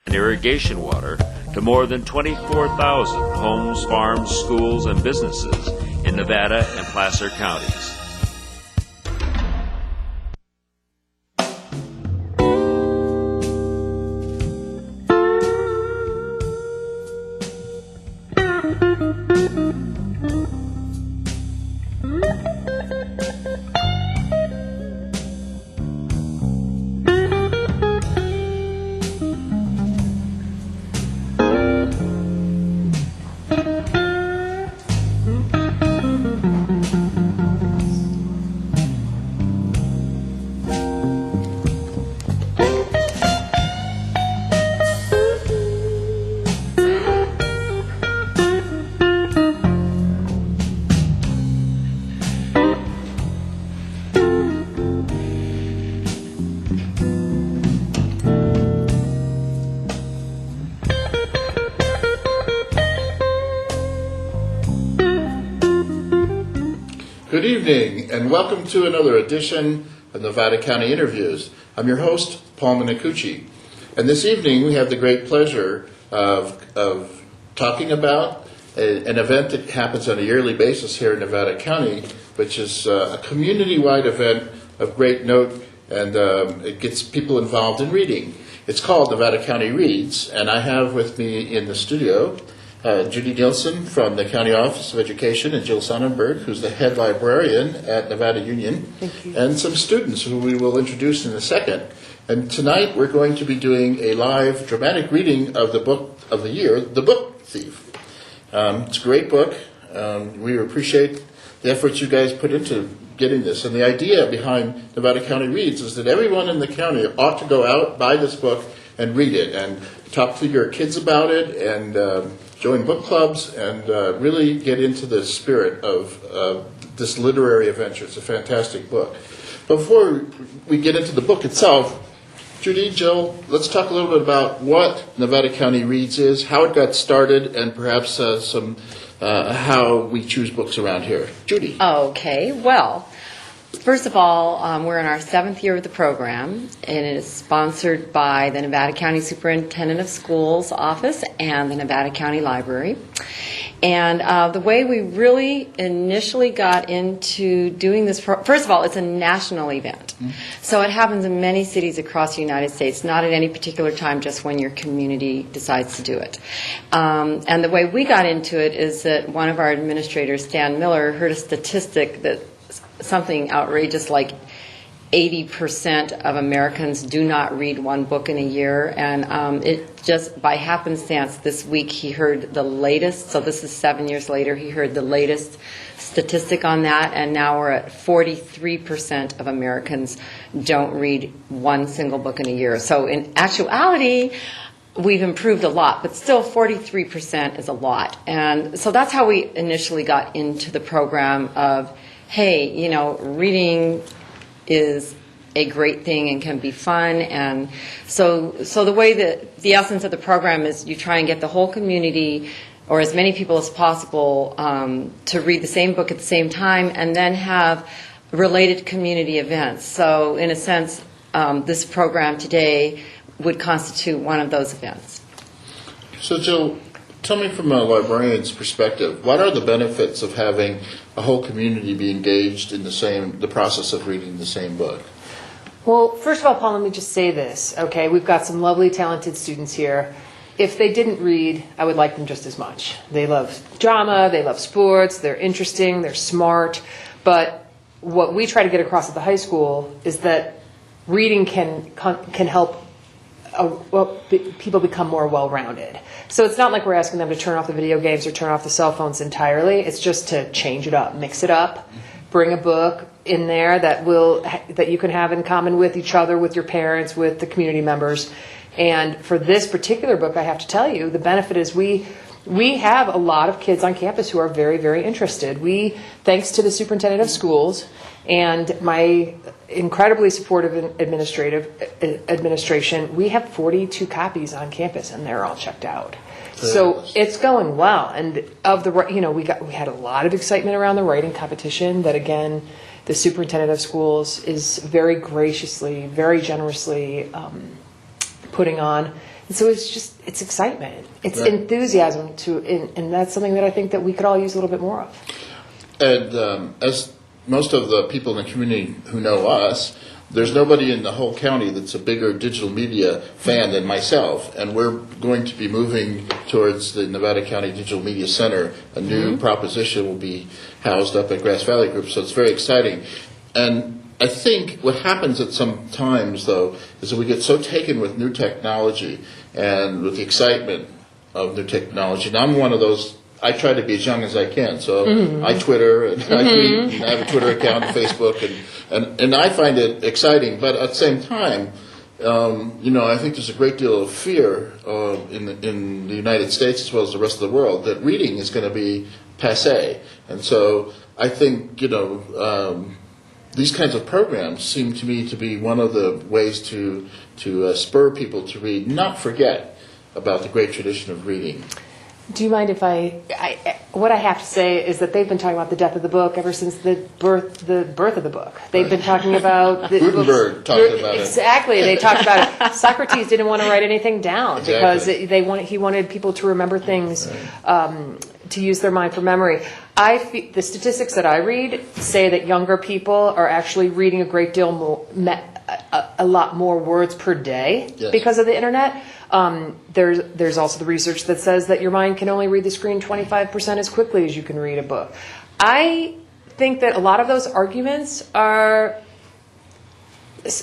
and irrigation water to more than 24,000 homes, farms, schools, and businesses in Nevada and Placer counties. Good evening, and welcome to another edition of Nevada County Interviews. I'm your host, Paul Minicucci, and this evening we have the great pleasure of talking about an event that happens on a yearly basis here in Nevada County, which is a community-wide event of great note, and it gets people involved in reading. It's called Nevada County Reads, and I have with me in the studio Judy Nielsen from the County Office of Education and Jill Sonnenberg, who's the head librarian at Nevada Union, Thank you. And some students who we will introduce in a second. And tonight we're going to be doing a live dramatic reading of the book of the year, The Book Thief. It's a great book. We appreciate the efforts you guys put into getting this. And the idea behind Nevada County Reads is that everyone in the county ought to go out, buy this book, and read it, and talk to your kids about it, and join book clubs, and really get into the spirit of this literary adventure. It's a fantastic book. But before we get into the book itself, Judy, Jill, let's talk a little bit about what Nevada County Reads is, how it got started, and perhaps how we choose books around here. Judy. Okay, well, first of all, we're in our 7th year of the program, and it is sponsored by the Nevada County Superintendent of Schools Office and the Nevada County Library. And the way we really initially got into doing this, first of all, it's a national event. Mm-hmm. So it happens in many cities across the United States, not at any particular time, just when your community decides to do it. And the way we got into it is that one of our administrators, Stan Miller, heard a statistic that something outrageous like 80% of Americans do not read one book in a year, and it just by happenstance this week he heard the latest, so this is 7 years later, he heard the latest statistic on that, and now we're at 43% of Americans don't read one single book in a year. So in actuality, we've improved a lot, but still 43% is a lot. And so that's how we initially got into the program of, hey, you know, reading is a great thing and can be fun. And so the way that the essence of the program is you try and get the whole community or as many people as possible to read the same book at the same time and then have related community events. So in a sense, this program today would constitute one of those events. So Jill, tell me from a librarian's perspective, what are the benefits of having a whole community be engaged in the process of reading the same book? Well, first of all, Paul, let me just say this, okay? We've got some lovely, talented students here. If they didn't read, I would like them just as much. They love drama, they love sports, they're interesting, they're smart. But what we try to get across at the high school is that reading can help people become more well-rounded. So it's not like we're asking them to turn off the video games or turn off the cell phones entirely. It's just to change it up, mix it up, bring a book in there that you can have in common with each other, with your parents, with the community members. And for this particular book, I have to tell you, the benefit is we have a lot of kids on campus who are very, very interested. Thanks to the superintendent of schools and my incredibly supportive administration, we have 42 copies on campus, and they're all checked out. So it's going well. And we had a lot of excitement around the writing competition that, again, the superintendent of schools is very graciously, very generously putting on. And so it's excitement. It's Right. enthusiasm and that's something that I think that we could all use a little bit more of. And as most of the people in the community who know us, there's nobody in the whole county that's a bigger digital media fan than myself. And we're going to be moving towards the Nevada County Digital Media Center. A new proposition will be housed up at Grass Valley Group, so it's very exciting. And I think what happens at some times, though, is that we get so taken with new technology and with the excitement of new technology. And I'm one of those. I try to be as young as I can, so I Twitter and I tweet, and I have a Twitter account, and Facebook, and I find it exciting. But at the same time, I think there's a great deal of fear in the United States as well as the rest of the world that reading is going to be passé, and so I think these kinds of programs seem to me to be one of the ways to spur people to read, not forget about the great tradition of reading. Do you mind if what I have to say is that they've been talking about the death of the book ever since the birth of the book. They've been talking about the Gutenberg talked about it. Exactly. They talked about it. Socrates didn't want to write anything down because he wanted people to remember things, to use their mind for memory. The statistics that I read say that younger people are actually reading a great deal more, a lot more words per day because of the internet. There's also the research that says that your mind can only read the screen 25% as quickly as you can read a book. I think that a lot of those arguments are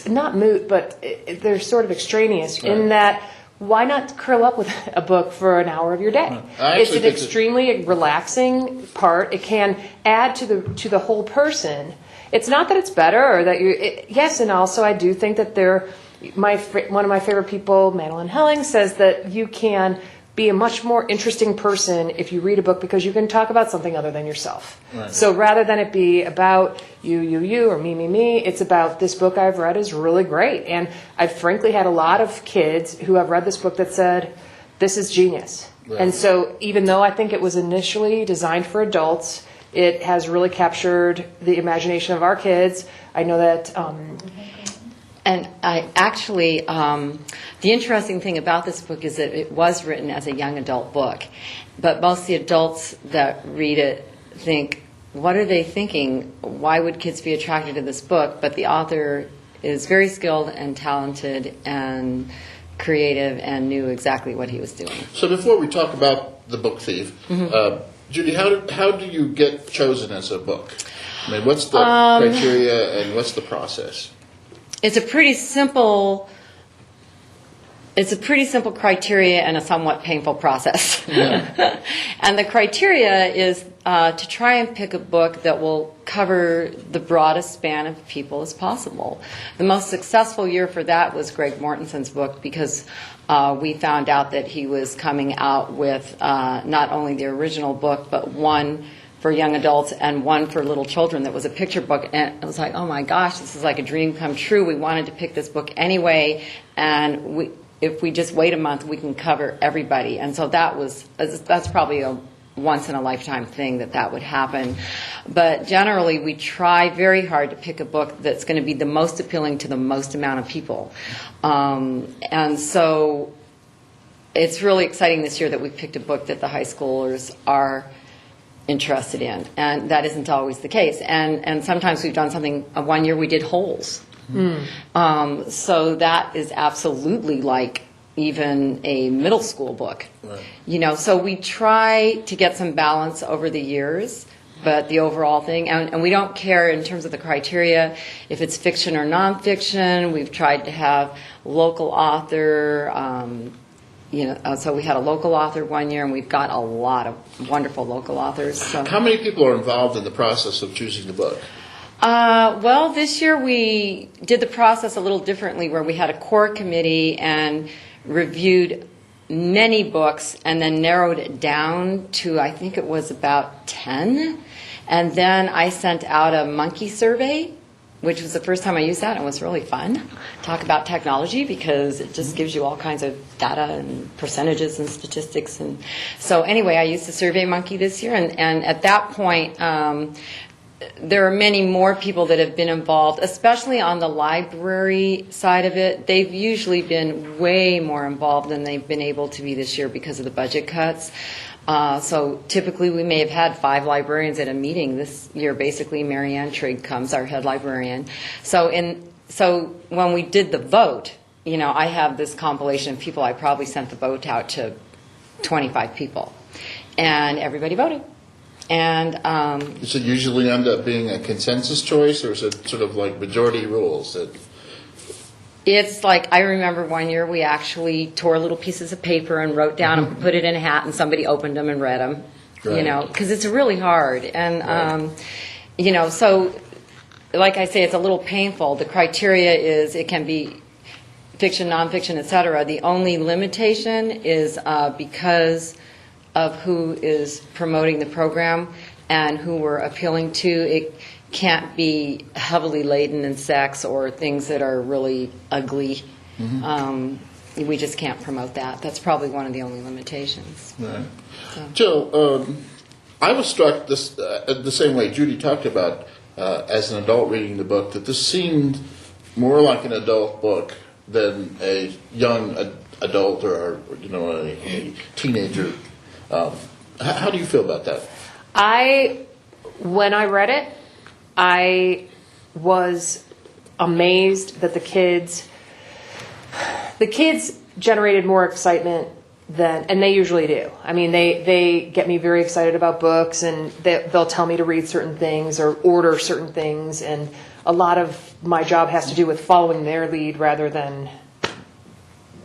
not moot, but they're sort of extraneous in that why not curl up with a book for an hour of your day? It's an extremely relaxing part. It can add to the whole person. It's not that it's better or that yes, and also I do think that one of my favorite people, Madeline Helling, says that you can be a much more interesting person if you read a book because you can talk about something other than yourself. Right. So rather than it be about you, or me, it's about this book I've read is really great. And I've frankly had a lot of kids who have read this book that said, this is genius. Right. And so even though I think it was initially designed for adults, it has really captured the imagination of our kids. I know that... And I actually, the interesting thing about this book is that it was written as a young adult book, but most of the adults that read it think, what are they thinking? Why would kids be attracted to this book? But the author is very skilled and talented and creative and knew exactly what he was doing. So before we talk about The Book Thief, Judy, how do you get chosen as a book? I mean, what's the criteria and what's the process? It's a pretty simple criteria and a somewhat painful process. Yeah. And the criteria is to try and pick a book that will cover the broadest span of people as possible. The most successful year for that was Greg Mortenson's book because we found out that he was coming out with not only the original book, but one for young adults and one for little children that was a picture book, and it was like, oh my gosh, this is like a dream come true. We wanted to pick this book anyway, and if we just wait a month, we can cover everybody. And so that's probably a once in a lifetime thing that would happen. But generally, we try very hard to pick a book that's going to be the most appealing to the most amount of people. And so it's really exciting this year that we picked a book that the high schoolers are interested in, and that isn't always the case. And sometimes we've done something. One year we did Holes, so that is absolutely like even a middle school book. Right. So we try to get some balance over the years, but the overall thing, and we don't care in terms of the criteria if it's fiction or nonfiction. We've tried to have local author. So we had a local author one year, and we've got a lot of wonderful local authors. So. How many people are involved in the process of choosing the book? Well, this year we did the process a little differently, where we had a core committee and reviewed many books and then narrowed it down to, I think it was about 10. And then I sent out a monkey survey, which was the first time I used that, and it was really fun. Talk about technology, because it just gives you all kinds of data and percentages and statistics. And so anyway, I used the Survey Monkey this year, and at that point, there are many more people that have been involved, especially on the library side of it. They've usually been way more involved than they've been able to be this year because of the budget cuts. So typically we may have had 5 librarians at a meeting. This year, basically, Mary Ann Trigg comes, our head librarian. So when we did the vote, you know, I have this compilation of people. I probably sent the vote out to 25 people, and everybody voted. And Does it usually end up being a consensus choice, or is it sort of like majority rules? That it's like, I remember one year we actually tore little pieces of paper and wrote down and put it in a hat, and somebody opened them and read them. Right. You know, because it's really hard. And Right. you know, so like I say, it's a little painful. The criteria is it can be fiction, nonfiction, etc. The only limitation is because of who is promoting the program and who we're appealing to. It can't be heavily laden in sex or things that are really ugly. We just can't promote that. That's probably one of the only limitations. right. Jill, I was struck the same way Judy talked about as an adult reading the book, that this seemed more like an adult book than a young adult or you know a teenager. How do you feel about that? When I read it, I was amazed that the kids generated more excitement and they usually do. I mean, they get me very excited about books, and they'll tell me to read certain things or order certain things, and a lot of my job has to do with following their lead rather than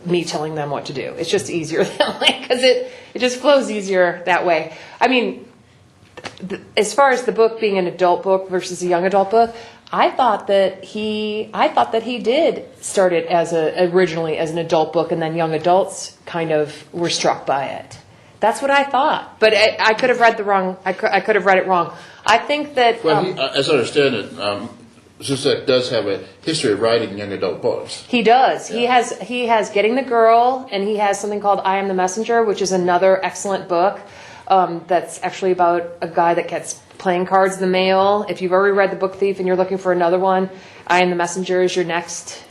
me telling them what to do. It's just easier that way, because it just flows easier that way. I mean, as far as the book being an adult book versus a young adult book, I thought that he did start it originally as an adult book, and then young adults kind of were struck by it. That's what I thought, but I could have read it wrong. I think that Well, as I understand it, Zuzek does have a history of writing young adult books. he does. Yeah. He has Getting the Girl, and he has something called I Am the Messenger, which is another excellent book. That's actually about a guy that gets playing cards in the mail. If you've already read The Book Thief and you're looking for another one, I Am the Messenger is your next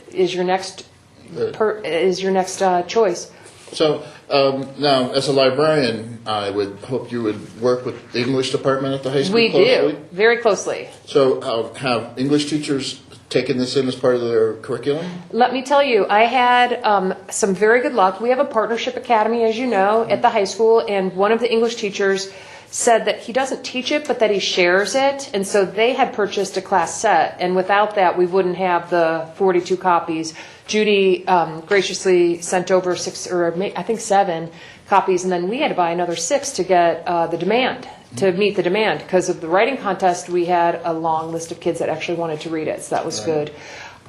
choice. So now, as a librarian, I would hope you would work with the English department at the high school We closely. do very closely. So have English teachers taken this in as part of their curriculum? Let me tell you, I had some very good luck. We have a partnership academy, as you know, at the high school, and one of the English teachers said that he doesn't teach it, but that he shares it. And so they had purchased a class set, and without that, we wouldn't have the 42 copies. Judy graciously sent over 7 copies, and then we had to buy another 6 to get to meet the demand. Because of the writing contest, we had a long list of kids that actually wanted to read it, so that was good.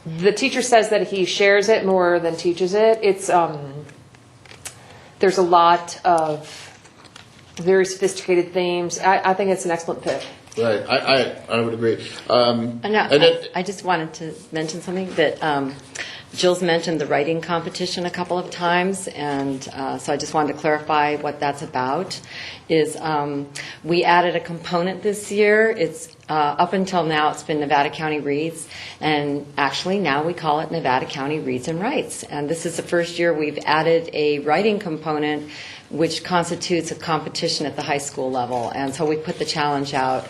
The teacher says that he shares it more than teaches it. It's there's a lot of very sophisticated themes. I think it's an excellent pick. Right, I would agree. I just wanted to mention something that Jill's mentioned the writing competition a couple of times, and so I just wanted to clarify what that's about. We added a component this year. It's up until now it's been Nevada County Reads, and actually now we call it Nevada County Reads and Writes. And this is the first year we've added a writing component, which constitutes a competition at the high school level. And so we put the challenge out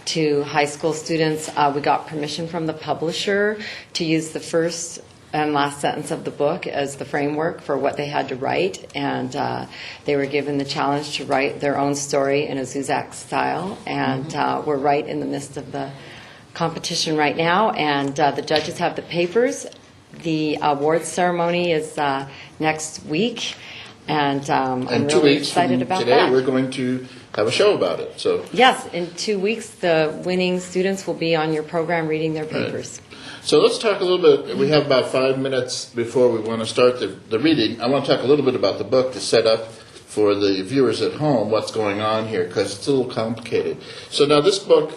to high school students. We got permission from the publisher to use the first and last sentence of the book as the framework for what they had to write, and they were given the challenge to write their own story in a Zuzak style, and we're right in the midst of the competition right now, and the judges have the papers. The awards ceremony is next week, and I'm and 2 really weeks excited from about today, that. we're going to have a show about it. So Yes, in 2 weeks, the winning students will be on your program reading their papers. So let's talk a little bit. We have about 5 minutes before we want to start the reading. I want to talk a little bit about the book to set up for the viewers at home what's going on here, because it's a little complicated. So now this book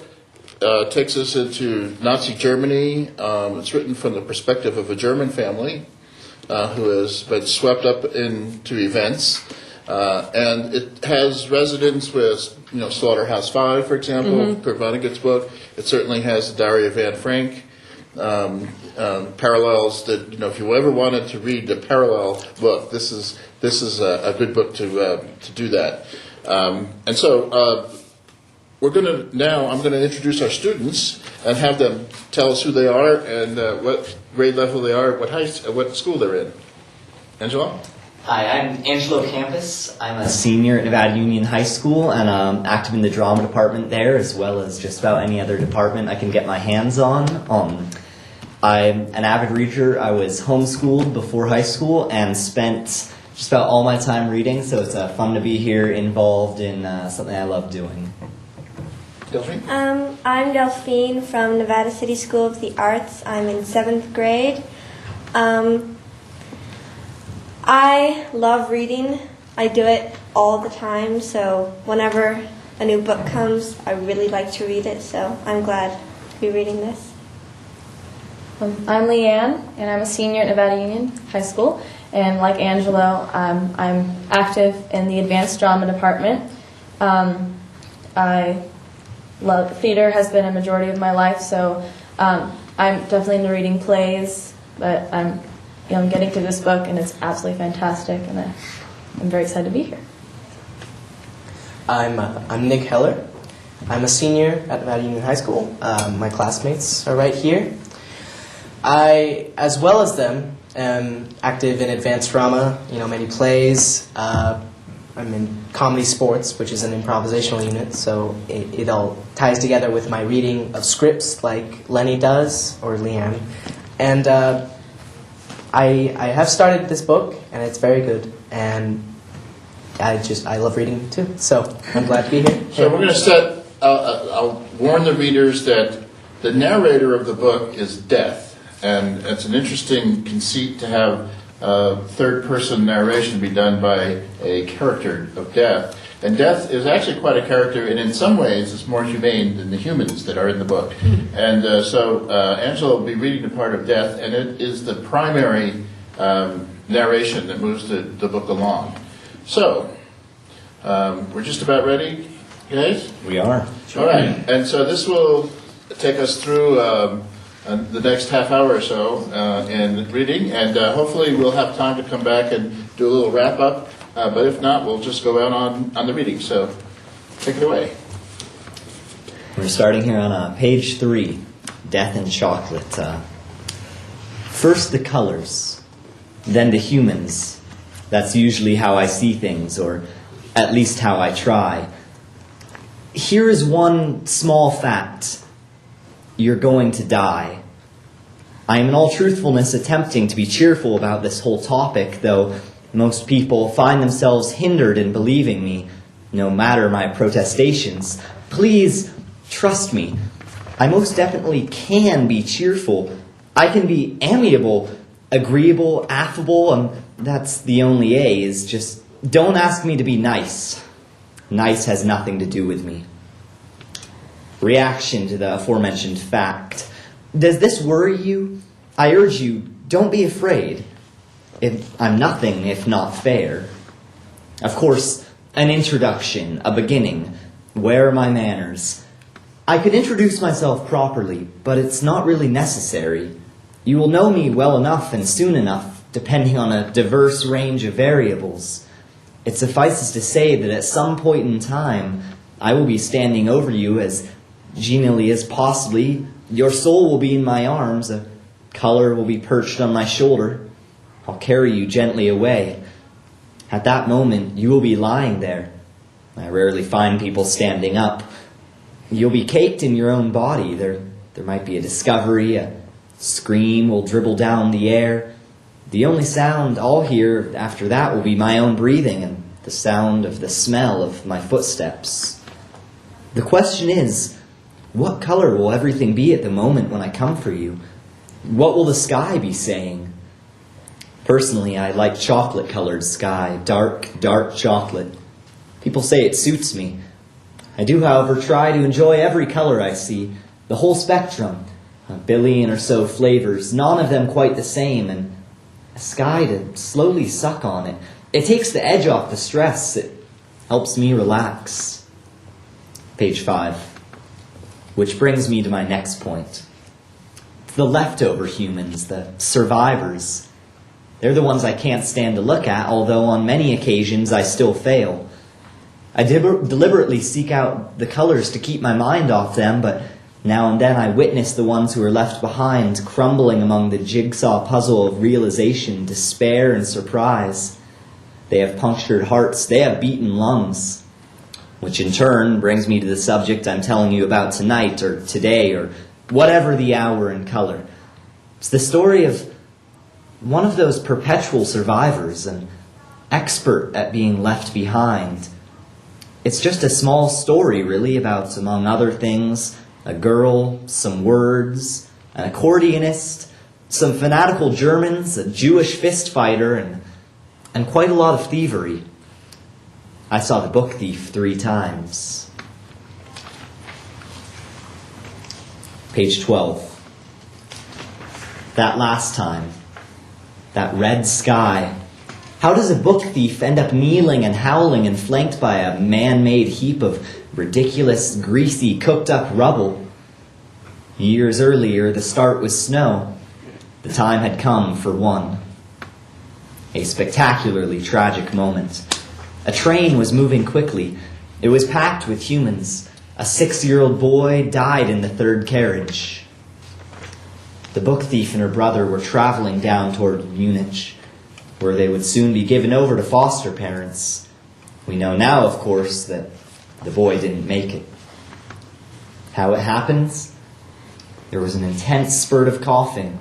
takes us into Nazi Germany. It's written from the perspective of a German family who has been swept up into events. And it has residents with Slaughterhouse-Five, for example, Kurt Vonnegut's book. It certainly has the Diary of Anne Frank. Parallels that, if you ever wanted to read the parallel book, this is a good book to do that. And so I'm going to introduce our students and have them tell us who they are and what grade level they are, what school they're in. Angela? Hi, I'm Angelo Campus. I'm a senior at Nevada Union High School, and I'm active in the drama department there, as well as just about any other department I can get my hands on. I'm an avid reader. I was homeschooled before high school and spent just about all my time reading, so it's fun to be here involved in something I love doing. Delphine? I'm Delphine from Nevada City School of the Arts. I'm in 7th grade. I love reading. I do it all the time, so whenever a new book comes, I really like to read it, so I'm glad to be reading this. I'm Leanne, and I'm a senior at Nevada Union High School. And like Angelo, I'm active in the advanced drama department. I love theater, has been a majority of my life, so I'm definitely into reading plays, but I'm getting to this book, and it's absolutely fantastic, and I'm very excited to be here. I'm Nick Heller. I'm a senior at Nevada Union High School. My classmates are right here. I, as well as them, am active in advanced drama, many plays. I'm in comedy sports, which is an improvisational unit, so it all ties together with my reading of scripts like Lenny does, or Leanne. And I have started this book, and it's very good, and I love reading too, so I'm glad to be here. So we're going to I'll warn the readers that the narrator of the book is Death, and it's an interesting conceit to have third-person narration be done by a character of Death. And Death is actually quite a character, and in some ways it's more humane than the humans that are in the book. And so Angela will be reading the part of Death, and it is the primary narration that moves the book along. So, we're just about ready, guys? We are. All right, and so this will take us through the next half hour or so in reading, and hopefully we'll have time to come back and do a little wrap-up, but if not, we'll just go out on the reading. So, take it away. We're starting here on page 3, Death and Chocolate. First the colors, then the humans. That's usually how I see things, or at least how I try. Here is one small fact. You're going to die. I am in all truthfulness attempting to be cheerful about this whole topic, though most people find themselves hindered in believing me, no matter my protestations. Please trust me. I most definitely can be cheerful. I can be amiable, agreeable, affable, and that's the only A, is just don't ask me to be nice. Nice has nothing to do with me. Reaction to the aforementioned fact. Does this worry you? I urge you, don't be afraid. I'm nothing if not fair. Of course, an introduction, a beginning. Where are my manners? I could introduce myself properly, but it's not really necessary. You will know me well enough and soon enough, depending on a diverse range of variables. It suffices to say that at some point in time, I will be standing over you as genially as possibly. Your soul will be in my arms, a color will be perched on my shoulder. I'll carry you gently away. At that moment, you will be lying there. I rarely find people standing up. You'll be caked in your own body. There might be a discovery, a scream will dribble down the air. The only sound I'll hear after that will be my own breathing and the sound of the smell of my footsteps. The question is, what color will everything be at the moment when I come for you? What will the sky be saying? Personally, I like chocolate-colored sky, dark, dark chocolate. People say it suits me. I do, however, try to enjoy every color I see, the whole spectrum, a billion or so flavors, none of them quite the same, and a sky to slowly suck on it. It takes the edge off the stress. It helps me relax. Page 5. Which brings me to my next point. The leftover humans, the survivors. They're the ones I can't stand to look at, although on many occasions I still fail. I deliberately seek out the colors to keep my mind off them, but now and then I witness the ones who are left behind, crumbling among the jigsaw puzzle of realization, despair, and surprise. They have punctured hearts, they have beaten lungs. Which in turn brings me to the subject I'm telling you about tonight, or today, or whatever the hour and color. It's the story of one of those perpetual survivors, an expert at being left behind. It's just a small story, really, about, among other things, a girl, some words, an accordionist, some fanatical Germans, a Jewish fist fighter, and quite a lot of thievery. I saw The Book Thief 3 times. Page 12. That last time. That red sky. How does a book thief end up kneeling and howling and flanked by a man-made heap of ridiculous, greasy, cooked-up rubble? Years earlier, the start was snow. The time had come for one. A spectacularly tragic moment. A train was moving quickly. It was packed with humans. A 6-year-old boy died in the third carriage. The book thief and her brother were traveling down toward Munich, where they would soon be given over to foster parents. We know now, of course, that the boy didn't make it. How it happens? There was an intense spurt of coughing,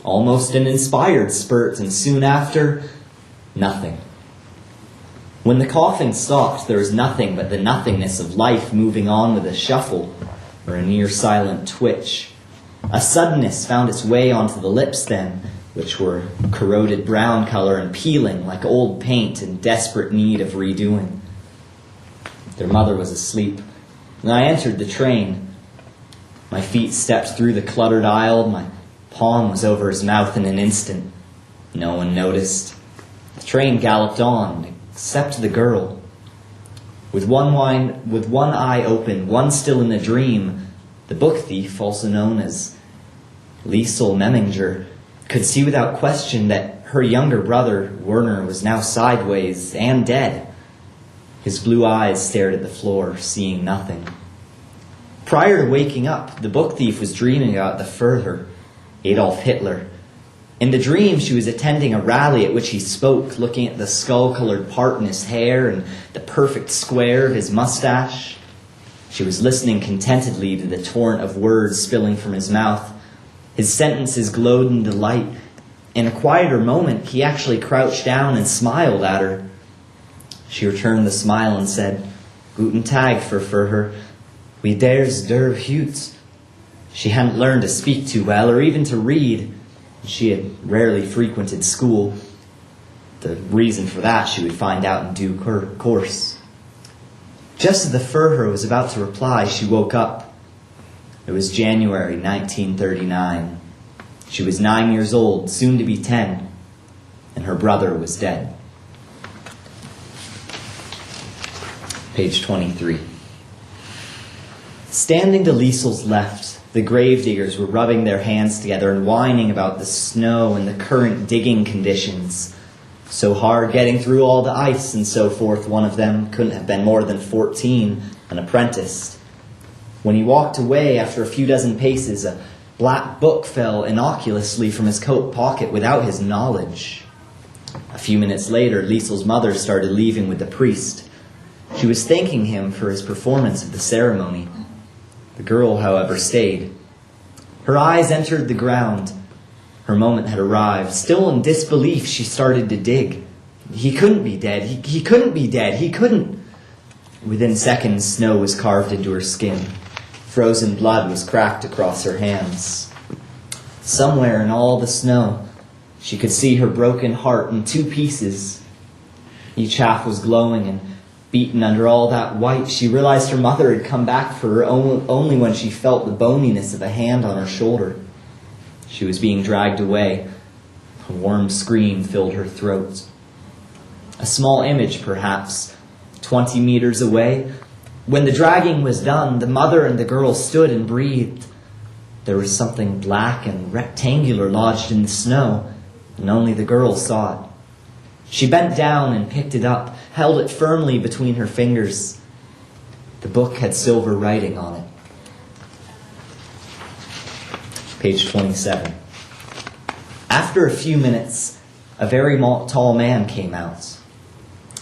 almost an inspired spurt, and soon after, nothing. When the coughing stopped, there was nothing but the nothingness of life moving on with a shuffle or a near-silent twitch. A suddenness found its way onto the lips then, which were corroded brown color and peeling like old paint in desperate need of redoing. Their mother was asleep, and I entered the train. My feet stepped through the cluttered aisle. My palm was over his mouth in an instant. No one noticed. The train galloped on, except the girl. With one eye open, one still in a dream, the book thief, also known as Liesel Memminger, could see without question that her younger brother, Werner, was now sideways and dead. His blue eyes stared at the floor, seeing nothing. Prior to waking up, the book thief was dreaming about the Führer, Adolf Hitler. In the dream, she was attending a rally at which he spoke, looking at the skull-colored part in his hair and the perfect square of his mustache. She was listening contentedly to the torrent of words spilling from his mouth. His sentences glowed in delight. In a quieter moment, he actually crouched down and smiled at her. She returned the smile and said, "Guten Tag, Frau Führer. Wie der's der Hut." She hadn't learned to speak too well or even to read. She had rarely frequented school. The reason for that she would find out in due course. Just as the Führer was about to reply, she woke up. It was January 1939. She was 9 years old, soon to be 10, and her brother was dead. Page 23. Standing to Liesel's left, the gravediggers were rubbing their hands together and whining about the snow and the current digging conditions. So hard getting through all the ice and so forth. One of them couldn't have been more than 14, an apprentice. When he walked away after a few dozen paces, a black book fell innocuously from his coat pocket without his knowledge. A few minutes later, Liesel's mother started leaving with the priest. She was thanking him for his performance of the ceremony. The girl, however, stayed. Her eyes entered the ground. Her moment had arrived. Still in disbelief, she started to dig. He couldn't be dead. He couldn't be dead. He couldn't. Within seconds, snow was carved into her skin. Frozen blood was cracked across her hands. Somewhere in all the snow, she could see her broken heart in two pieces. Each half was glowing and beaten under all that white. She realized her mother had come back for her only when she felt the boniness of a hand on her shoulder. She was being dragged away. A warm scream filled her throat. A small image, perhaps, 20 meters away, When the dragging was done, the mother and the girl stood and breathed. There was something black and rectangular lodged in the snow, and only the girl saw it. She bent down and picked it up, held it firmly between her fingers. The book had silver writing on it. Page 27. After a few minutes, a very tall man came out.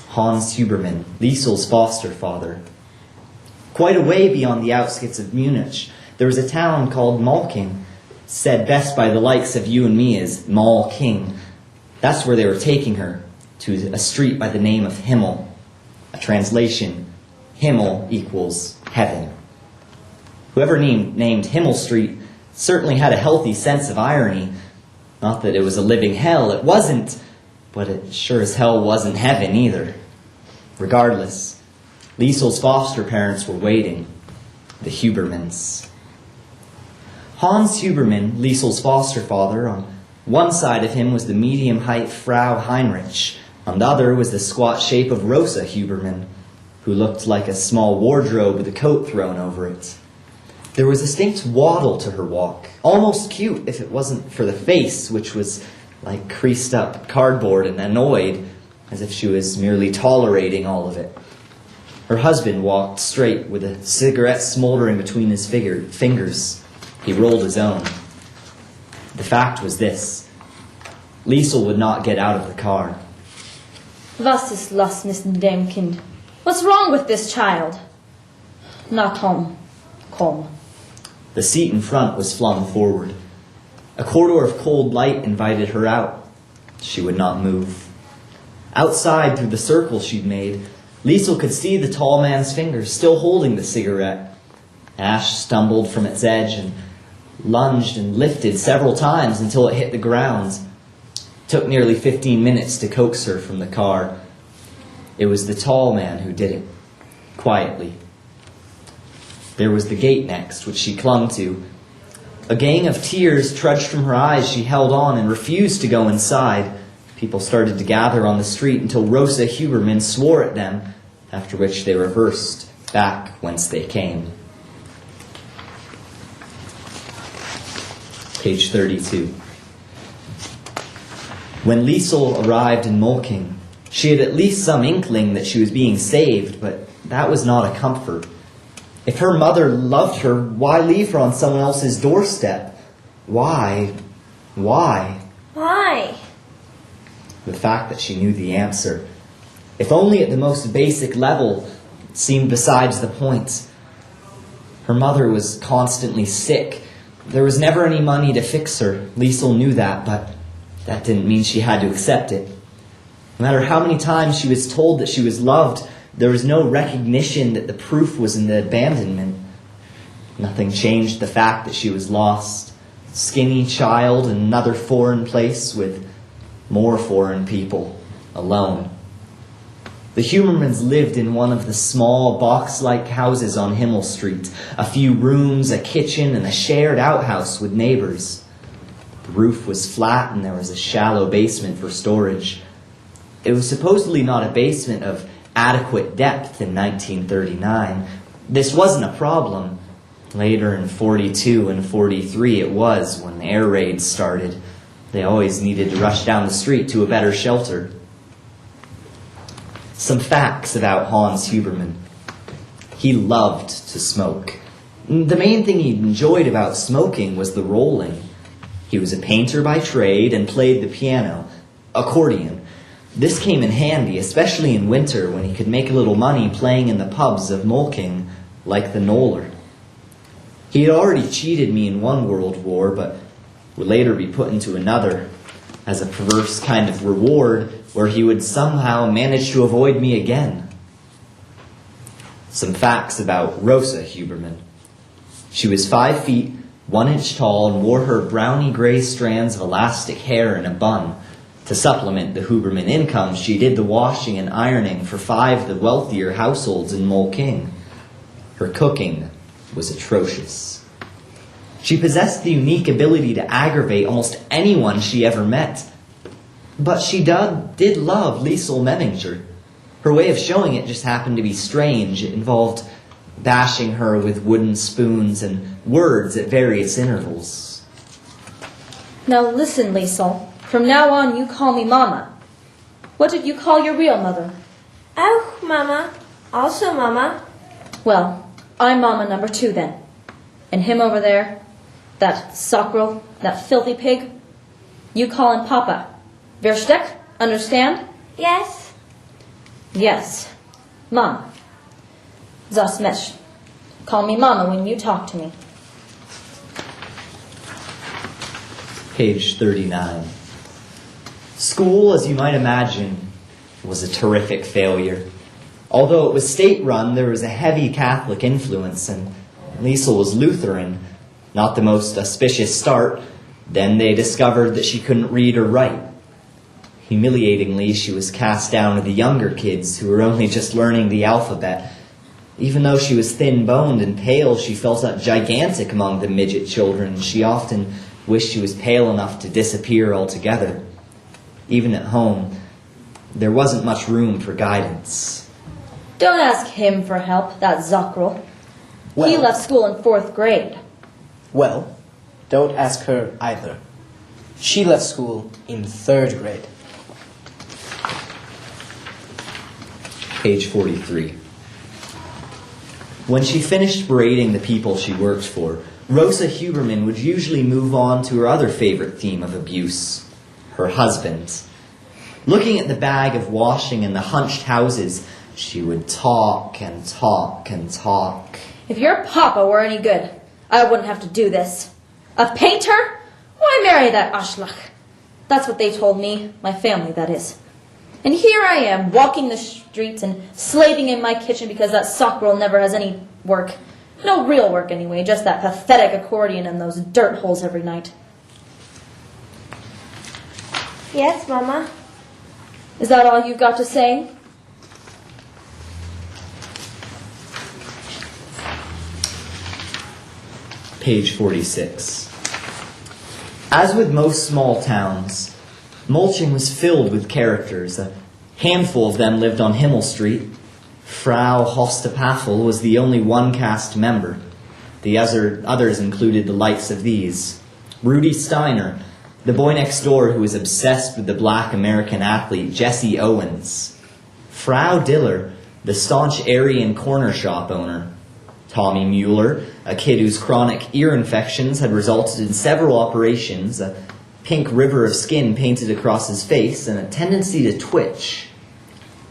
Hans Huberman, Liesel's foster father. Quite a way beyond the outskirts of Munich, there was a town called Malking, said best by the likes of you and me as Mall King. That's where they were taking her, to a street by the name of Himmel. A translation, Himmel equals heaven. Whoever named Himmel Street certainly had a healthy sense of irony. Not that it was a living hell, it wasn't, but it sure as hell wasn't heaven either. Regardless, Liesel's foster parents were waiting, the Hubermans. Hans Huberman, Liesel's foster father, on one side of him was the medium-height Frau Heinrich, on the other was the squat shape of Rosa Huberman, who looked like a small wardrobe with a coat thrown over it. There was a distinct waddle to her walk, almost cute if it wasn't for the face, which was like creased up cardboard and annoyed, as if she was merely tolerating all of it. Her husband walked straight with a cigarette smoldering between his fingers. He rolled his own. The fact was this. Liesel would not get out of the car. Was ist los mit dem Kind? What's wrong with this child? Na komm, komm. The seat in front was flung forward. A corridor of cold light invited her out. She would not move. Outside, through the circle she'd made, Liesel could see the tall man's fingers still holding the cigarette. Ash stumbled from its edge and lunged and lifted several times until it hit the ground. It took nearly 15 minutes to coax her from the car. It was the tall man who did it, quietly. There was the gate next, which she clung to. A gang of tears trudged from her eyes. She held on and refused to go inside. People started to gather on the street until Rosa Huberman swore at them, after which they reversed back whence they came. Page 32. When Liesel arrived in Molking, she had at least some inkling that she was being saved, but that was not a comfort. If her mother loved her, why leave her on someone else's doorstep? Why? Why? The fact that she knew the answer, if only at the most basic level, seemed besides the point. Her mother was constantly sick. There was never any money to fix her. Liesel knew that, but that didn't mean she had to accept it. No matter how many times she was told that she was loved, there was no recognition that the proof was in the abandonment. Nothing changed the fact that she was lost. Skinny child in another foreign place with more foreign people, alone. The Hubermans lived in one of the small box-like houses on Himmel Street. A few rooms, a kitchen, and a shared outhouse with neighbors. The roof was flat and there was a shallow basement for storage. It was supposedly not a basement of adequate depth in 1939. This wasn't a problem. Later in 42 and 43 it was, when the air raids started. They always needed to rush down the street to a better shelter. Some facts about Hans Huberman. He loved to smoke. The main thing he enjoyed about smoking was the rolling. He was a painter by trade and played the piano, accordion. This came in handy, especially in winter when he could make a little money playing in the pubs of Molking, like the Knoller. He had already cheated me in one world war, but would later be put into another as a perverse kind of reward where he would somehow manage to avoid me again. Some facts about Rosa Huberman. She was 5 feet, 1 inch tall, and wore her browny-gray strands of elastic hair in a bun. To supplement the Huberman income, she did the washing and ironing for 5 of the wealthier households in Molking. Her cooking was atrocious. She possessed the unique ability to aggravate almost anyone she ever met. But she did love Liesel Memminger. Her way of showing it just happened to be strange. It involved bashing her with wooden spoons and words at various intervals. Now listen, Liesel. From now on, you call me Mama. What did you call your real mother? Oh, Mama. Also, Mama. Well, I'm Mama number 2 then. And him over there, that sockrel, that filthy pig, you call him Papa. Versteck? Understand? Yes. Yes. Mama. Zasmesh. Call me Mama when you talk to me. Page 39. School, as you might imagine, was a terrific failure. Although it was state-run, there was a heavy Catholic influence, and Liesel was Lutheran. Not the most auspicious start. Then they discovered that she couldn't read or write. Humiliatingly, she was cast down to the younger kids who were only just learning the alphabet. Even though she was thin-boned and pale, she felt gigantic among the midget children. She often wished she was pale enough to disappear altogether. Even at home, there wasn't much room for guidance. Don't ask him for help, that Zockrel. He Well- left school in 4th grade. Well, don't ask her either. She left school in 3rd grade. Page 43. When she finished berating the people she worked for, Rosa Huberman would usually move on to her other favorite theme of abuse, her husband. Looking at the bag of washing and the hunched houses, she would talk and talk and talk. If your papa were any good, I wouldn't have to do this. A painter? Why marry that Ashlach? That's what they told me, my family, that is. And here I am, walking the streets and slaving in my kitchen because that sockrel never has any work. No real work, anyway, just that pathetic accordion and those dirt holes every night. Yes, Mama. Is that all you've got to say? Page 46. As with most small towns, Mulching was filled with characters. A handful of them lived on Himmel Street. Frau Hostapafel was the only one-caste member. The others included the likes of these. Rudy Steiner, the boy next door who was obsessed with the black American athlete Jesse Owens. Frau Diller, the staunch Aryan corner shop owner. Tommy Mueller, a kid whose chronic ear infections had resulted in several operations, a pink river of skin painted across his face, and a tendency to twitch.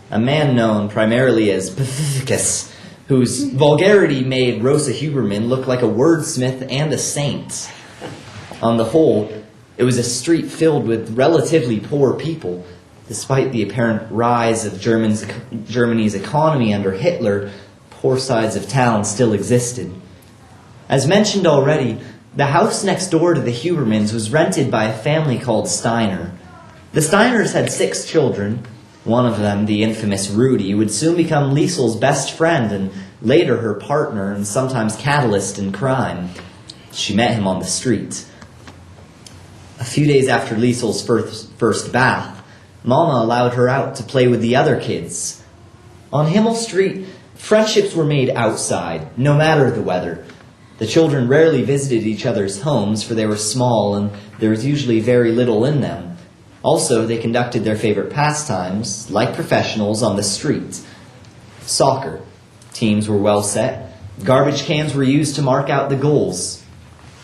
A man known primarily as Pacificus, whose vulgarity made Rosa Huberman look like a wordsmith and a saint. On the whole, it was a street filled with relatively poor people. Despite the apparent rise of Germany's economy under Hitler, poor sides of town still existed. As mentioned already, the house next door to the Hubermans was rented by a family called Steiner. The Steiners had 6 children. One of them, the infamous Rudy, would soon become Liesel's best friend and later her partner and sometimes catalyst in crime. She met him on the street. A few days after Liesel's first bath, Mama allowed her out to play with the other kids. On Himmel Street, friendships were made outside, no matter the weather. The children rarely visited each other's homes, for they were small and there was usually very little in them. Also, they conducted their favorite pastimes, like professionals, on the street. Soccer. Teams were well set. Garbage cans were used to mark out the goals.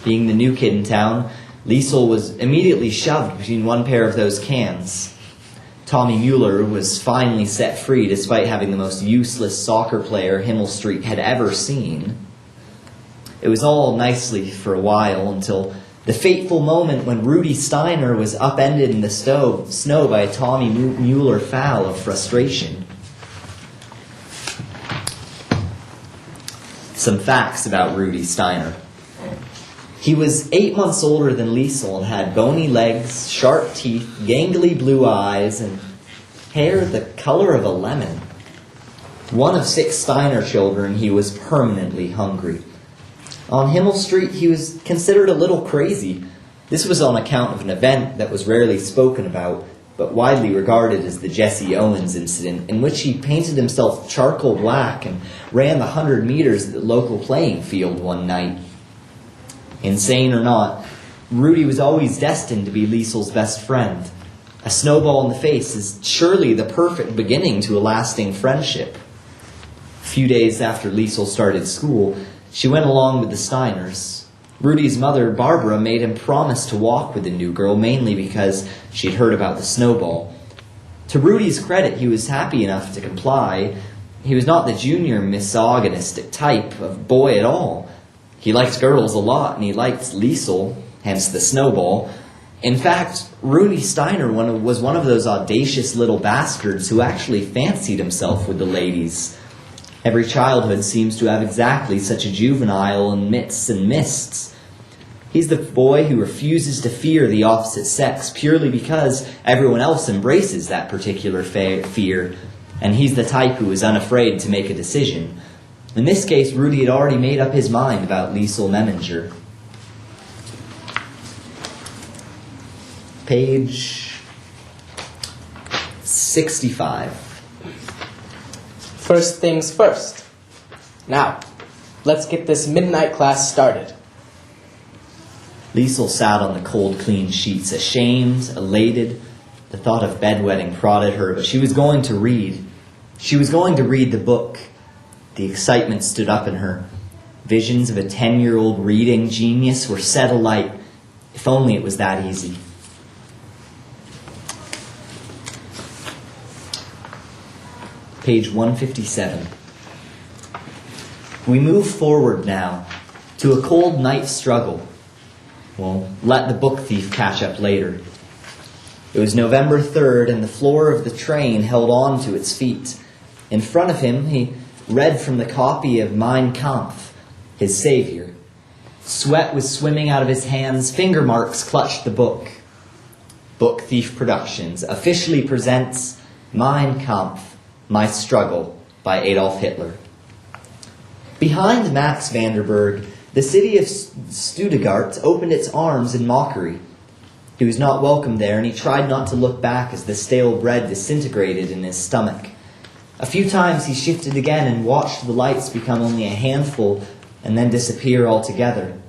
Being the new kid in town, Liesel was immediately shoved between one pair of those cans. Tommy Mueller was finally set free despite having the most useless soccer player Himmel Street had ever seen. It was all nicely for a while until the fateful moment when Rudy Steiner was upended in the snow by a Tommy Mueller foul of frustration. Some facts about Rudy Steiner. He was 8 months older than Liesel and had bony legs, sharp teeth, gangly blue eyes, and hair the color of a lemon. One of 6 Steiner children, he was permanently hungry. On Himmel Street, he was considered a little crazy. This was on account of an event that was rarely spoken about. but widely regarded as the Jesse Owens incident, in which he painted himself charcoal black and ran the 100 meters at the local playing field one night. Insane or not, Rudy was always destined to be Liesel's best friend. A snowball in the face is surely the perfect beginning to a lasting friendship. A few days after Liesel started school, she went along with the Steiners. Rudy's mother, Barbara, made him promise to walk with the new girl, mainly because she'd heard about the snowball. To Rudy's credit, he was happy enough to comply. He was not the junior misogynistic type of boy at all. He liked girls a lot, and he liked Liesel, hence the snowball. In fact, Rudy Steiner was one of those audacious little bastards who actually fancied himself with the ladies. Every childhood seems to have exactly such a juvenile in midst and mists. He's the boy who refuses to fear the opposite sex purely because everyone else embraces that particular fear, and he's the type who is unafraid to make a decision. In this case, Rudy had already made up his mind about Liesel Memminger. Page 65. First things first. Now, let's get this midnight class started. Liesel sat on the cold, clean sheets, ashamed, elated. The thought of bedwetting prodded her, but she was going to read. She was going to read the book. The excitement stood up in her. Visions of a 10-year-old reading genius were set alight. If only it was that easy. Page 157. We move forward now to a cold night struggle. We'll let the book thief catch up later. It was November 3rd, and the floor of the train held on to its feet. In front of him, he read from the copy of Mein Kampf, his savior. Sweat was swimming out of his hands. Finger marks clutched the book. Book Thief Productions officially presents Mein Kampf, My Struggle by Adolf Hitler. Behind Max Vanderberg, the city of Stuttgart opened its arms in mockery. He was not welcome there, and he tried not to look back as the stale bread disintegrated in his stomach. A few times he shifted again and watched the lights become only a handful and then disappear altogether.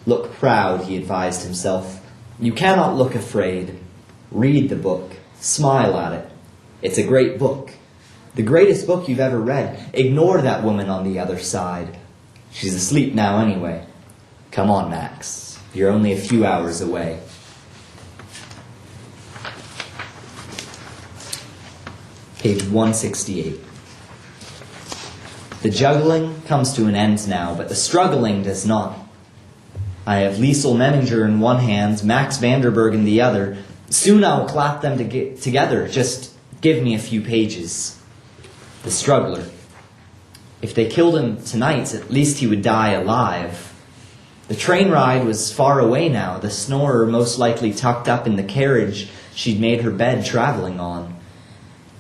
Look proud, he advised himself. You cannot look afraid. Read the book. Smile at it. It's a great book. The greatest book you've ever read. Ignore that woman on the other side. She's asleep now anyway. Come on, Max. You're only a few hours away. Page 168. The juggling comes to an end now, but the struggling does not. I have Liesel Memminger in one hand, Max Vanderberg in the other. Soon I will clap them together. Just give me a few pages. The struggler. If they killed him tonight, at least he would die alive. The train ride was far away now, the snorer most likely tucked up in the carriage she'd made her bed traveling on.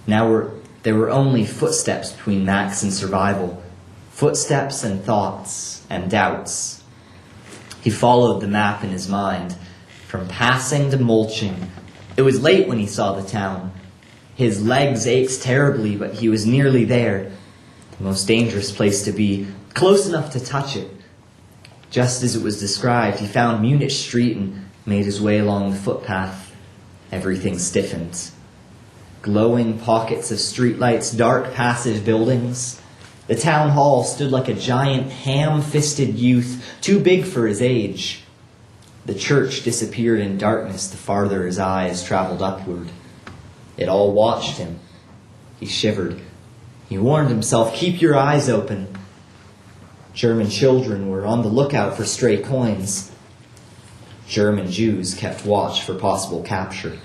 Now there were only footsteps between Max and survival. Footsteps and thoughts and doubts. He followed the map in his mind, from passing to mulching. It was late when he saw the town. His legs ached terribly, but he was nearly there. The most dangerous place to be, close enough to touch it. Just as it was described, he found Munich Street and made his way along the footpath. Everything stiffened. Glowing pockets of streetlights, dark passage buildings. The town hall stood like a giant ham-fisted youth, too big for his age. The church disappeared in darkness the farther his eyes traveled upward. It all watched him. He shivered. He warned himself, keep your eyes open. German children were on the lookout for stray coins. German Jews kept watch for possible capture.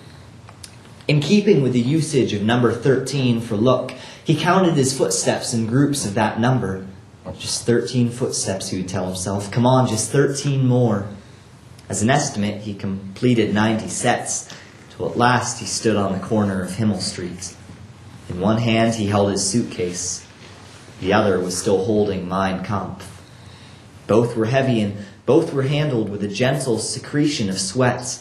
In keeping with the usage of number 13 for look, he counted his footsteps in groups of that number. Just 13 footsteps, he would tell himself. Come on, just 13 more. As an estimate, he completed 90 sets, till at last he stood on the corner of Himmel Street. In one hand he held his suitcase. The other was still holding Mein Kampf. Both were heavy and both were handled with a gentle secretion of sweat.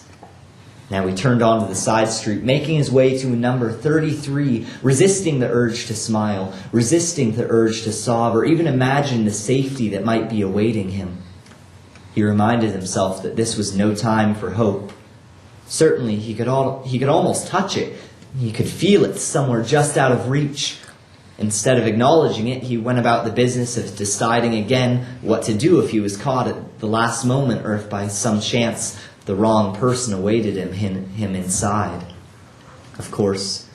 Now he turned onto the side street, making his way to number 33, resisting the urge to smile, resisting the urge to sob, or even imagine the safety that might be awaiting him. He reminded himself that this was no time for hope. Certainly, he could almost touch it. He could feel it somewhere just out of reach. Instead of acknowledging it, he went about the business of deciding again what to do if he was caught at the last moment, or if by some chance the wrong person awaited him inside. Of course,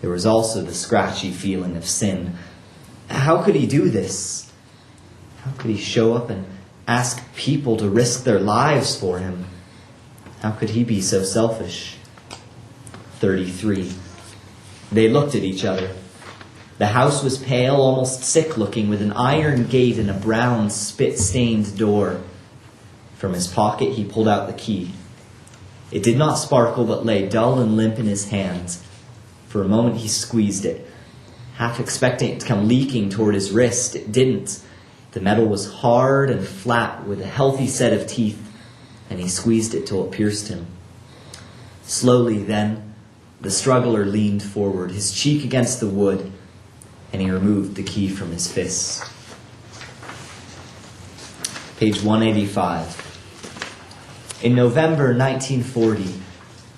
there was also the scratchy feeling of sin. How could he do this? How could he show up and ask people to risk their lives for him? How could he be so selfish? 33. They looked at each other. The house was pale, almost sick-looking, with an iron gate and a brown, spit-stained door. From his pocket he pulled out the key. It did not sparkle, but lay dull and limp in his hands. For a moment he squeezed it, half expecting it to come leaking toward his wrist. It didn't. The metal was hard and flat, with a healthy set of teeth, and he squeezed it till it pierced him. Slowly, then, the struggler leaned forward, his cheek against the wood, and he removed the key from his fist. Page 185. In November 1940,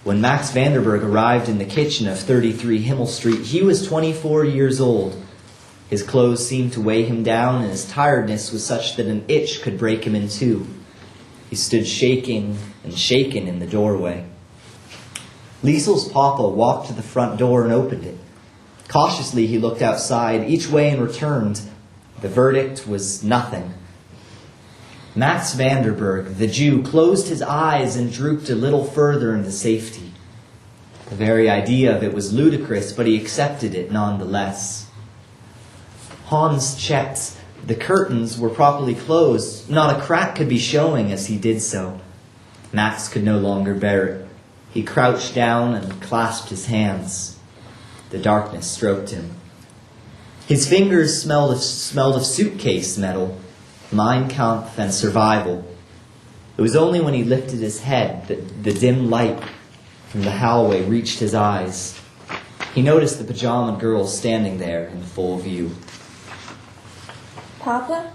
when Max Vanderburg arrived in the kitchen of 33 Himmel Street, he was 24 years old. His clothes seemed to weigh him down, and his tiredness was such that an itch could break him in two. He stood shaking and shaken in the doorway. Liesel's papa walked to the front door and opened it. Cautiously he looked outside, each way, and returned. The verdict was nothing. Max Vanderburg, the Jew, closed his eyes and drooped a little further into safety. The very idea of it was ludicrous, but he accepted it nonetheless. Hans checked. The curtains were properly closed. Not a crack could be showing as he did so. Max could no longer bear it. He crouched down and clasped his hands. The darkness stroked him. His fingers smelled of suitcase metal, Mein Kampf, and survival. It was only when he lifted his head that the dim light from the hallway reached his eyes. He noticed the pajama girl standing there in full view. Papa?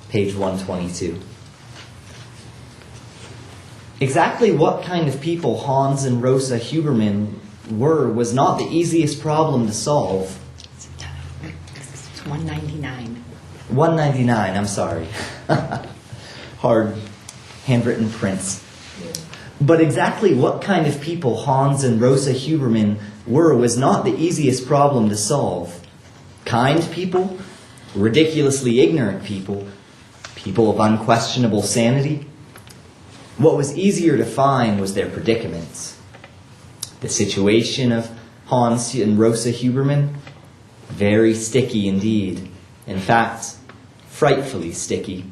Page 122. Exactly what kind of people Hans and Rosa Huberman were was not the easiest problem to solve. It's 199. 199, I'm sorry. Hard handwritten prints. But exactly what kind of people Hans and Rosa Huberman were was not the easiest problem to solve. Kind people, ridiculously ignorant people, people of unquestionable sanity. What was easier to find was their predicaments. The situation of Hans and Rosa Huberman, very sticky indeed. In fact, frightfully sticky.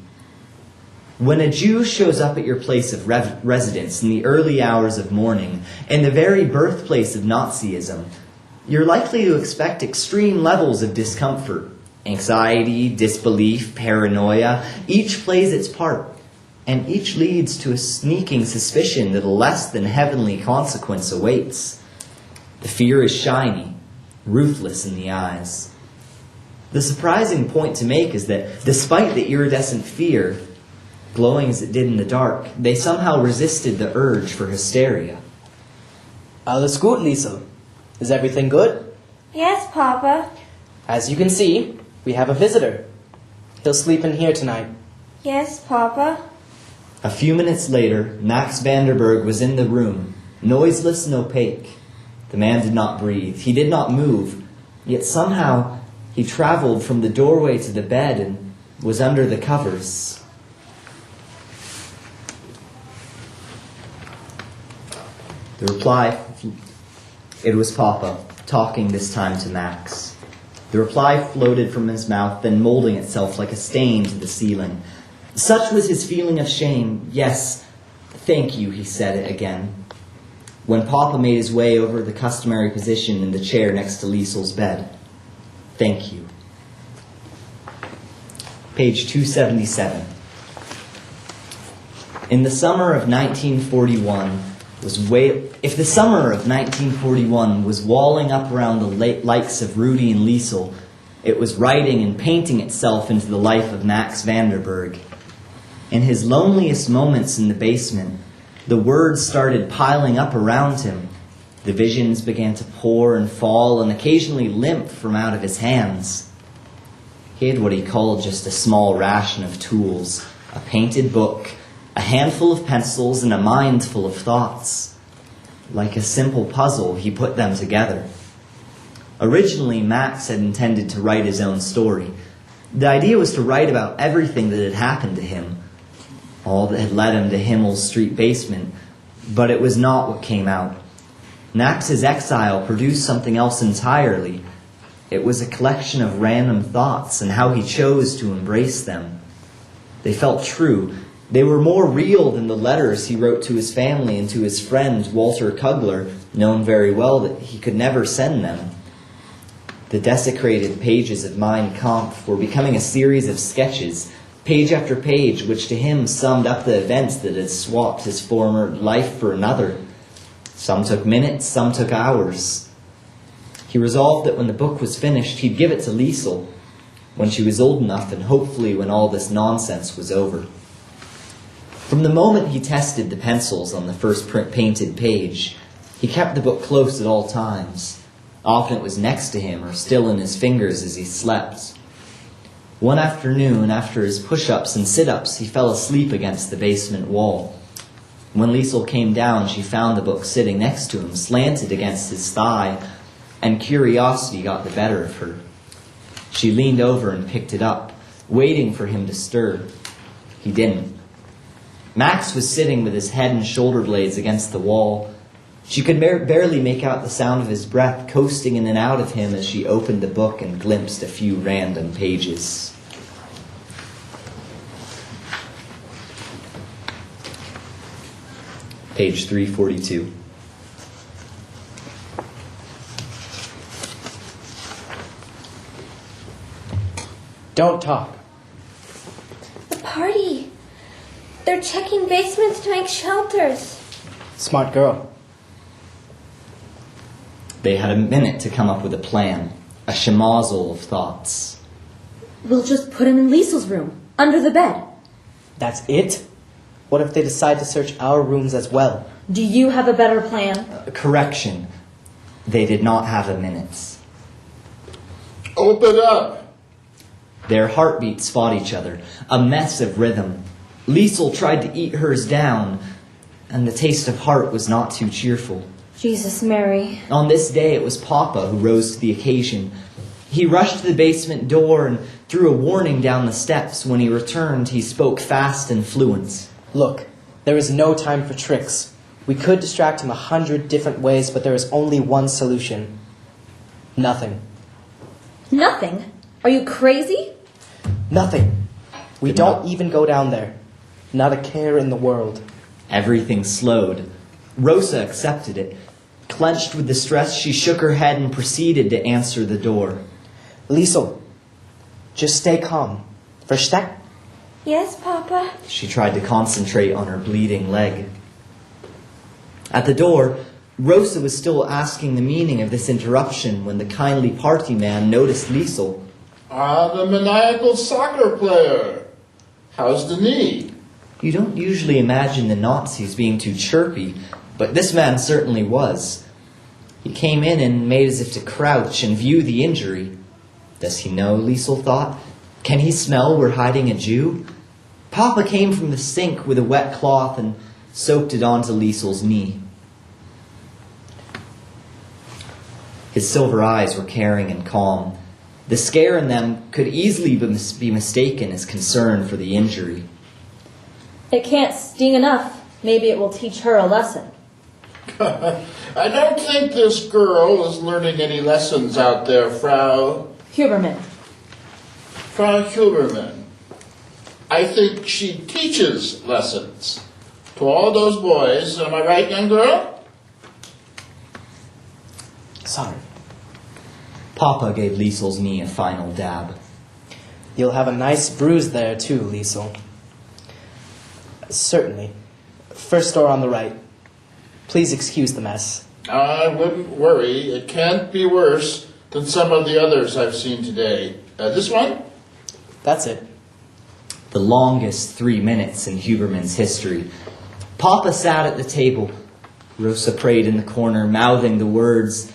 When a Jew shows up at your place of residence in the early hours of morning, in the very birthplace of Nazism, you're likely to expect extreme levels of discomfort. Anxiety, disbelief, paranoia, each plays its part, and each leads to a sneaking suspicion that a less than heavenly consequence awaits. The fear is shiny, ruthless in the eyes. The surprising point to make is that despite the iridescent fear, glowing as it did in the dark, they somehow resisted the urge for hysteria. Alles gut, Liesel. Is everything good? Yes, Papa. As you can see, we have a visitor. He'll sleep in here tonight. Yes, Papa. A few minutes later, Max Vanderburg was in the room, noiseless and opaque. The man did not breathe. He did not move. Yet somehow he traveled from the doorway to the bed and was under the covers. The reply, it was Papa, talking this time to Max. The reply floated from his mouth, then molding itself like a stain to the ceiling. Such was his feeling of shame. Yes, thank you, he said it again. When Papa made his way over the customary position in the chair next to Liesel's bed. Thank you. Page 277. In the summer of 1941 if the summer of 1941 was walling up around the likes of Rudy and Liesel, it was writing and painting itself into the life of Max Vanderberg. In his loneliest moments in the basement, the words started piling up around him. The visions began to pour and fall and occasionally limp from out of his hands. He had what he called just a small ration of tools, a painted book, a handful of pencils, and a mind full of thoughts. Like a simple puzzle, he put them together. Originally, Max had intended to write his own story. The idea was to write about everything that had happened to him, all that had led him to Himmel's Street basement, but it was not what came out. Max's exile produced something else entirely. It was a collection of random thoughts and how he chose to embrace them. They felt true. They were more real than the letters he wrote to his family and to his friend Walter Kugler, known very well that he could never send them. The desecrated pages of Mein Kampf were becoming a series of sketches, page after page, which to him summed up the events that had swapped his former life for another. Some took minutes, some took hours. He resolved that when the book was finished, he'd give it to Liesel, when she was old enough and hopefully when all this nonsense was over. From the moment he tested the pencils on the first painted page, he kept the book close at all times. Often it was next to him or still in his fingers as he slept. One afternoon, after his push-ups and sit-ups, he fell asleep against the basement wall. When Liesel came down, she found the book sitting next to him, slanted against his thigh, and curiosity got the better of her. She leaned over and picked it up, waiting for him to stir. He didn't. Max was sitting with his head and shoulder blades against the wall. She could barely make out the sound of his breath coasting in and out of him as she opened the book and glimpsed a few random pages. Page 342. Don't talk. The party. They're checking basements to make shelters. Smart girl. They had a minute to come up with a plan, a schmozzle of thoughts. We'll just put him in Liesel's room, under the bed. That's it? What if they decide to search our rooms as well? Do you have a better plan? Correction. They did not have a minute. Open up! Their heartbeats fought each other, a mess of rhythm. Liesel tried to eat hers down, and the taste of heart was not too cheerful. Jesus, Mary. On this day, it was Papa who rose to the occasion. He rushed to the basement door and threw a warning down the steps. When he returned, he spoke fast and fluent. Look, there is no time for tricks. We could distract him 100 different ways, but there is only one solution. Nothing. Nothing? Are you crazy? Nothing. We don't even go down there. Not a care in the world. Everything slowed. Rosa accepted it. Clenched with distress, she shook her head and proceeded to answer the door. Liesel, just stay calm. Verstehen? Yes, Papa. She tried to concentrate on her bleeding leg. At the door, Rosa was still asking the meaning of this interruption when the kindly party man noticed Liesel. Ah, the maniacal soccer player. How's the knee? You don't usually imagine the Nazis being too chirpy, but this man certainly was. He came in and made as if to crouch and view the injury. Does he know, Liesel thought? Can he smell we're hiding a Jew? Papa came from the sink with a wet cloth and soaked it onto Liesel's knee. His silver eyes were caring and calm. The scare in them could easily be mistaken as concern for the injury. It can't sting enough. Maybe it will teach her a lesson. I don't think this girl is learning any lessons out there, Frau Huberman. Huberman. I think she teaches lessons to all those boys. Am I right, young girl? Sorry. Papa gave Liesel's knee a final dab. You'll have a nice bruise there too, Liesel. Certainly. first store on the right. Please excuse the mess. I wouldn't worry. It can't be worse than some of the others I've seen today. This one? That's it. The longest 3 minutes in Huberman's history. Papa sat at the table. Rosa prayed in the corner, mouthing the words.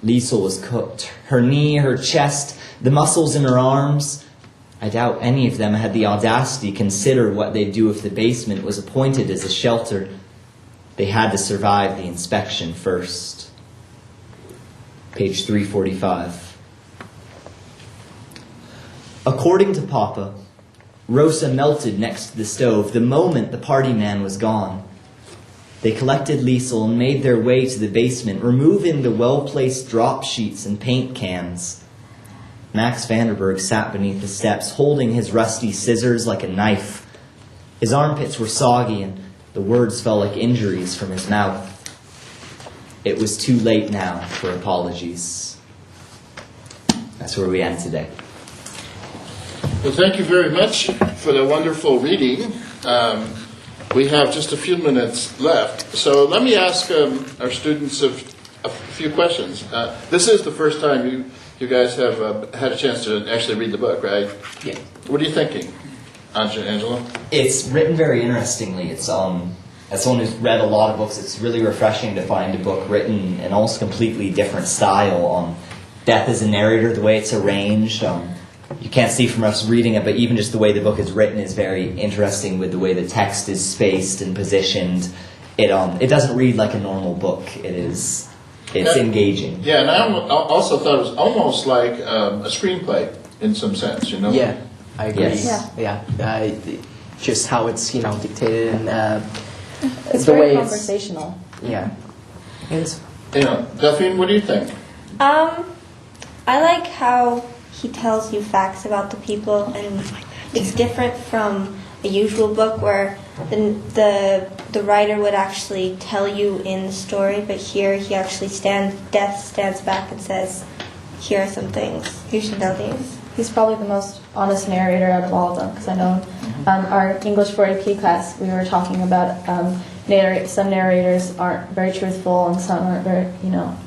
Liesel was cooked. Her knee, her chest, the muscles in her arms. I doubt any of them had the audacity to consider what they'd do if the basement was appointed as a shelter. They had to survive the inspection first. Page 345. According to Papa, Rosa melted next to the stove the moment the party man was gone. They collected Liesel and made their way to the basement, removing the well-placed drop sheets and paint cans. Max Vanderberg sat beneath the steps, holding his rusty scissors like a knife. His armpits were soggy, and the words fell like injuries from his mouth. It was too late now for apologies. That's where we end today. Well, thank you very much for the wonderful reading. We have just a few minutes left, so let me ask our students a few questions. This is the first time you guys have had a chance to actually read the book, right? Yeah. What are you thinking, Angela? It's written very interestingly. It's as someone who's read a lot of books, it's really refreshing to find a book written in almost completely different style. Death as a narrator, the way it's arranged. You can't see from us reading it, but even just the way the book is written is very interesting with the way the text is spaced and positioned. It doesn't read like a normal book. It's engaging. Yeah, and I also thought it was almost like a screenplay in some sense, you know? Yeah, I agree. Yes. Yeah, just how it's dictated and It's the very way conversational. yeah. It's Delphine, what do you think? I like how he tells you facts about the people, and it's different from a usual book where the writer would actually tell you in the story, but here he actually Death stands back and says, here are some things, you should know these. He's probably the most honest narrator out of all of them, because I know our English 4 AP class, we were talking about some narrators aren't very truthful and some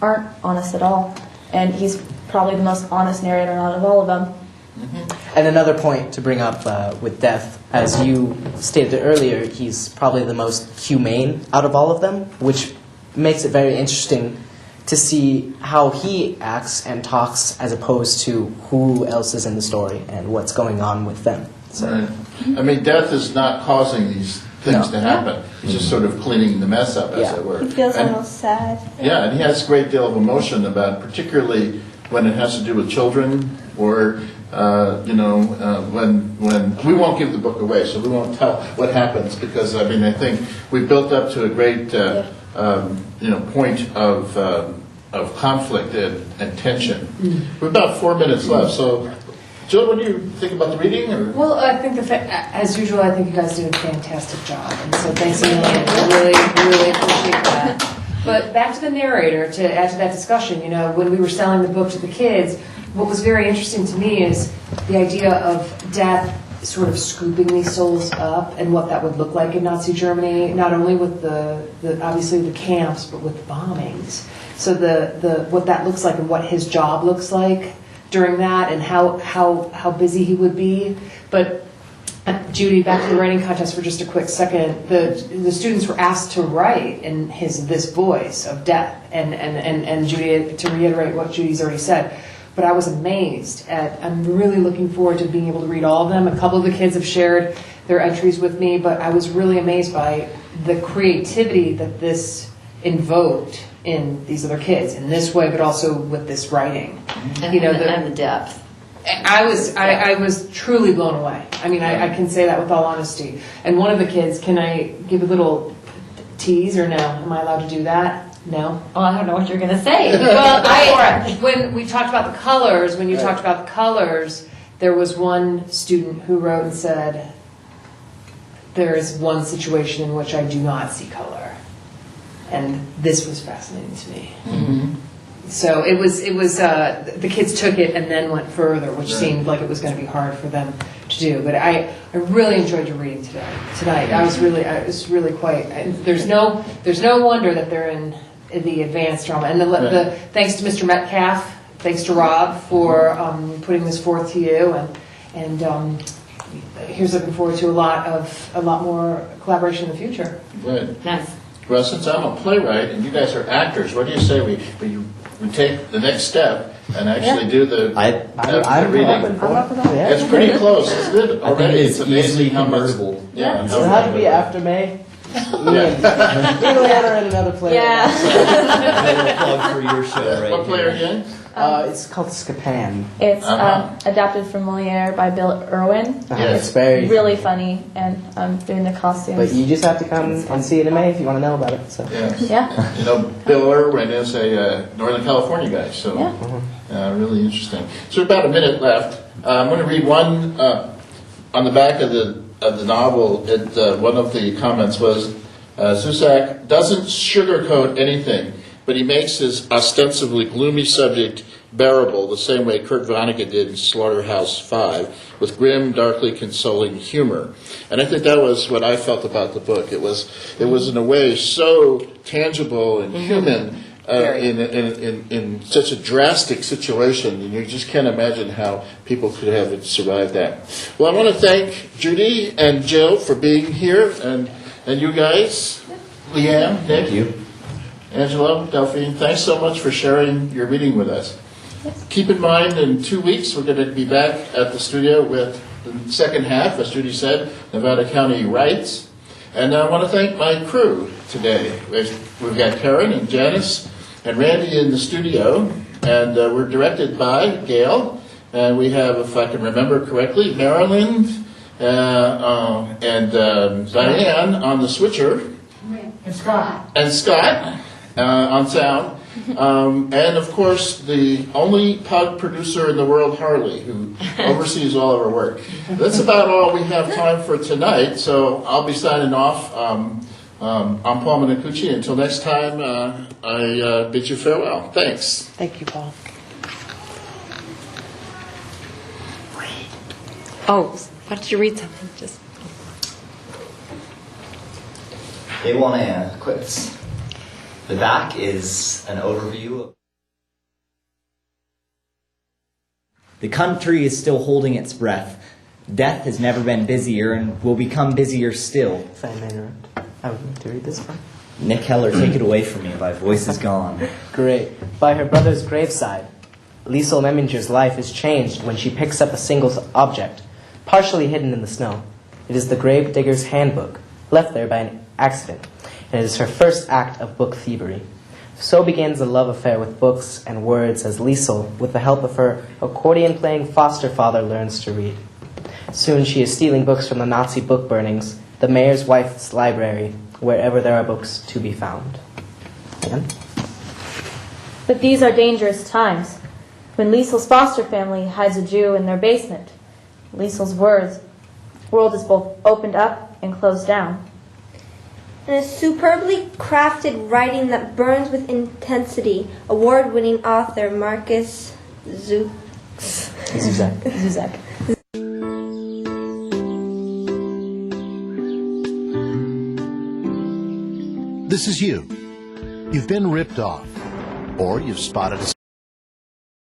aren't honest at all, and he's probably the most honest narrator out of all of them. And another point to bring up with Death, as you stated earlier, he's probably the most humane out of all of them, which makes it very interesting to see how he acts and talks as opposed to who else is in the story and what's going on with them. So. Right. I mean, Death is not causing these things to happen. He's just sort of cleaning the mess up, as it were. He feels And- almost sad. Yeah, and he has a great deal of emotion about, particularly when it has to do with children, or when we won't give the book away, so we won't tell what happens, because I mean I think we've built up to a great point of conflict and tension. We've about 4 minutes left, so Jill, what do you think about the reading? Or? Well, I think as usual, I think you guys do a fantastic job, and so thanks a million. I really appreciate that. But back to the narrator, to add to that discussion, when we were selling the book to the kids, what was very interesting to me is the idea of Death sort of scooping these souls up and what that would look like in Nazi Germany, not only with the obviously the camps, but with the bombings. So the what that looks like and what his job looks like during that, and how busy he would be. But Judy, back to the writing contest for just a quick second. The students were asked to write in this voice of Death, and Judy, to reiterate what Judy's already said. But I was amazed I'm really looking forward to being able to read all of them. A couple of the kids have shared their entries with me, but I was really amazed by the creativity that this invoked in these other kids in this way, but also with this writing. And the depth. I was truly blown away. I mean, I can say that with all honesty. And one of the kids, can I give a little tease or no? Am I allowed to do that? No? Well, I don't know what you're going to say. Well, when we talked about the colors, there was one student who wrote and said, there is one situation in which I do not see color. And this was fascinating to me. Mm-hmm. So it was the kids took it and then went further, which Right. seemed like it was going to be hard for them to do. But I really enjoyed your reading tonight. I was really quite. There's no wonder that they're in the advanced drama. And the thanks to Mr. Metcalf, thanks to Rob for putting this forth to you, and here's looking forward to a lot more collaboration in the future. Right. Nice. Well, since I'm a playwright and you guys are actors, what do you say we take the next step and actually do the reading? Yeah. It's pretty close, isn't it? I think Already, it's easily amazing how much. convertible. Yeah. It'll have to be after May. Me and Leanna are in another play. Yeah. Plug for your show right What player here. again? It's called Scapan. It's Uh-huh. adapted from Moliere by Bill Irwin. Yes. It's very. Really funny, and I'm doing the costumes. But you just have to come and see it in May if you want to know about it. So. Yeah. Yeah. You know, Bill Irwin is a Northern California guy, so really interesting. So about a minute left. I'm going to read one on the back of the novel. One of the comments was, Zusak doesn't sugarcoat anything, but he makes his ostensibly gloomy subject bearable the same way Kurt Vonnegut did in Slaughterhouse-Five, with grim, darkly consoling humor. And I think that was what I felt about the book. It was in a way so tangible and human in such a drastic situation, and you just can't imagine how people could have survived that. Well, I want to thank Judy and Jill for being here, and you guys, Leanne, Nick. Thank you. Angela, Delphine, thanks so much for sharing your reading with us. Keep in mind, in 2 weeks, we're going to be back at the studio with the second half, as Judy said, Nevada County Writes. And I want to thank my crew today. We've got Karen and Janice and Randy in the studio, and we're directed by Gail. And we have, if I can remember correctly, Marilyn and Diane on the switcher. And Scott on sound. And of course, the only pod producer in the world, Harley, who oversees all of our work. That's about all we have time for tonight, so I'll be signing off. I'm Paul Minicucci. Until next time, I bid you farewell. Thanks. Thank you, Paul. Oh, why don't you read something? Just. A1A quits. The back is an overview of. The country is still holding its breath. Death has never been busier and will become busier still. If I may interrupt, I would like to read this one. Nick Heller, take it away from me. My voice is gone. Great. By her brother's graveside, Liesel Memminger's life is changed when she picks up a single object, partially hidden in the snow. It is the grave digger's handbook, left there by an accident, and it is her first act of book thievery. So begins a love affair with books and words as Liesel, with the help of her accordion-playing foster father, learns to read. Soon she is stealing books from the Nazi book burnings, the mayor's wife's library, wherever there are books to be found. Again. But these are dangerous times. When Liesel's foster family hides a Jew in their basement, Liesel's world is both opened up and closed down. And a superbly crafted writing that burns with intensity, award-winning author Marcus Zuzak. Zuzak. This is you. You've been ripped off, or you've spotted a